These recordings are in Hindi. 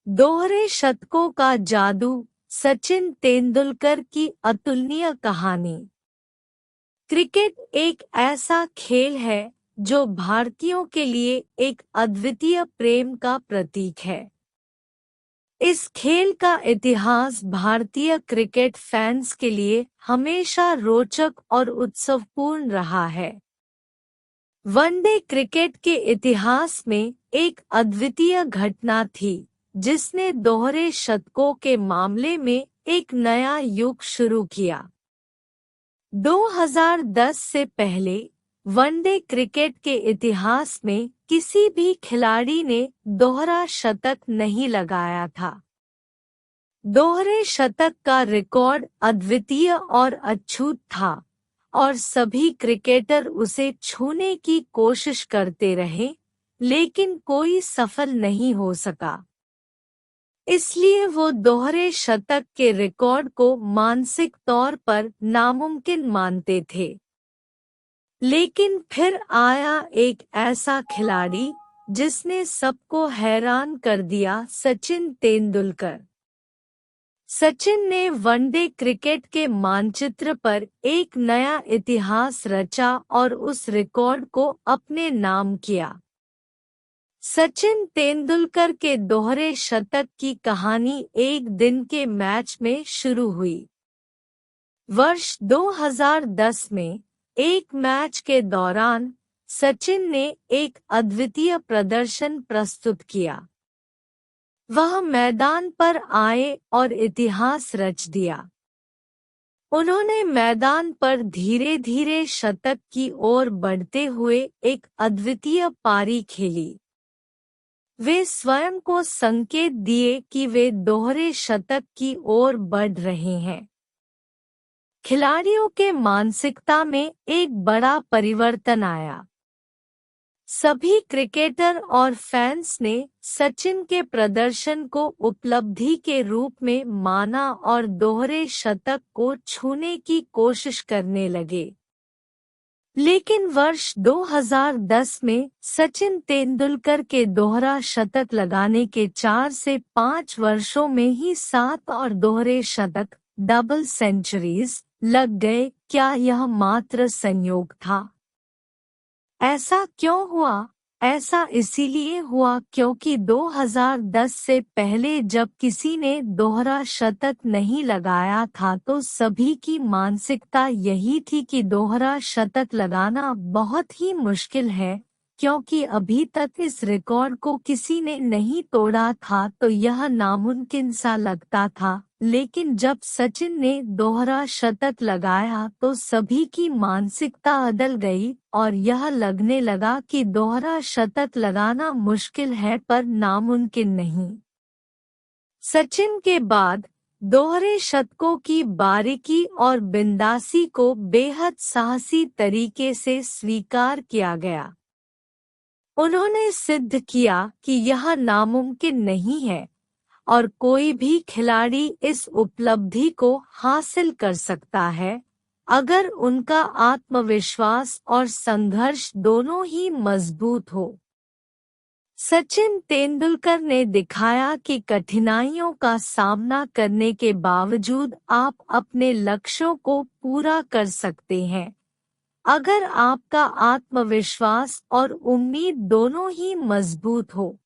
दोहरे शतकों का जादू, सचिन तेंदुलकर की अतुलनीय कहानी। क्रिकेट एक ऐसा खेल है जो भारतीयों के लिए एक अद्वितीय प्रेम का प्रतीक है। इस खेल का इतिहास भारतीय क्रिकेट फैंस के लिए हमेशा रोचक और उत्सवपूर्ण रहा है। वनडे क्रिकेट के इतिहास में एक अद्वितीय घटना थी जिसने दोहरे शतकों के मामले में एक नया युग शुरू किया। 2010 से पहले वनडे क्रिकेट के इतिहास में किसी भी खिलाड़ी ने दोहरा शतक नहीं लगाया था। दोहरे शतक का रिकॉर्ड अद्वितीय और अछूत था और सभी क्रिकेटर उसे छूने की कोशिश करते रहे, लेकिन कोई सफल नहीं हो सका। इसलिए वो दोहरे शतक के रिकॉर्ड को मानसिक तौर पर नामुमकिन मानते थे। लेकिन फिर आया एक ऐसा खिलाड़ी जिसने सबको हैरान कर दिया, सचिन तेंदुलकर। सचिन ने वनडे क्रिकेट के मानचित्र पर एक नया इतिहास रचा और उस रिकॉर्ड को अपने नाम किया। सचिन तेंदुलकर के दोहरे शतक की कहानी एक दिन के मैच में शुरू हुई। वर्ष 2010 में एक मैच के दौरान सचिन ने एक अद्वितीय प्रदर्शन प्रस्तुत किया। वह मैदान पर आए और इतिहास रच दिया। उन्होंने मैदान पर धीरे धीरे शतक की ओर बढ़ते हुए एक अद्वितीय पारी खेली। वे स्वयं को संकेत दिए कि वे दोहरे शतक की ओर बढ़ रहे हैं। खिलाड़ियों के मानसिकता में एक बड़ा परिवर्तन आया। सभी क्रिकेटर और फैंस ने सचिन के प्रदर्शन को उपलब्धि के रूप में माना और दोहरे शतक को छूने की कोशिश करने लगे। लेकिन वर्ष 2010 में सचिन तेंदुलकर के दोहरा शतक लगाने के 4 से 5 वर्षों में ही 7 और दोहरे शतक, डबल सेंचुरीज लग गए। क्या यह मात्र संयोग था? ऐसा क्यों हुआ? ऐसा इसीलिए हुआ क्योंकि 2010 से पहले जब किसी ने दोहरा शतक नहीं लगाया था तो सभी की मानसिकता यही थी कि दोहरा शतक लगाना बहुत ही मुश्किल है, क्योंकि अभी तक इस रिकॉर्ड को किसी ने नहीं तोड़ा था, तो यह नामुमकिन सा लगता था। लेकिन जब सचिन ने दोहरा शतक लगाया तो सभी की मानसिकता बदल गई और यह लगने लगा कि दोहरा शतक लगाना मुश्किल है पर नामुमकिन नहीं। सचिन के बाद दोहरे शतकों की बारीकी और बिंदासी को बेहद साहसी तरीके से स्वीकार किया गया। उन्होंने सिद्ध किया कि यह नामुमकिन नहीं है और कोई भी खिलाड़ी इस उपलब्धि को हासिल कर सकता है, अगर उनका आत्मविश्वास और संघर्ष दोनों ही मजबूत हो। सचिन तेंदुलकर ने दिखाया कि कठिनाइयों का सामना करने के बावजूद आप अपने लक्ष्यों को पूरा कर सकते हैं, अगर आपका आत्मविश्वास और उम्मीद दोनों ही मजबूत हो।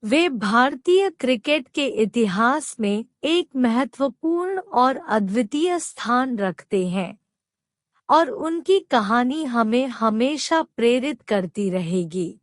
वे भारतीय क्रिकेट के इतिहास में एक महत्वपूर्ण और अद्वितीय स्थान रखते हैं और उनकी कहानी हमें हमेशा प्रेरित करती रहेगी।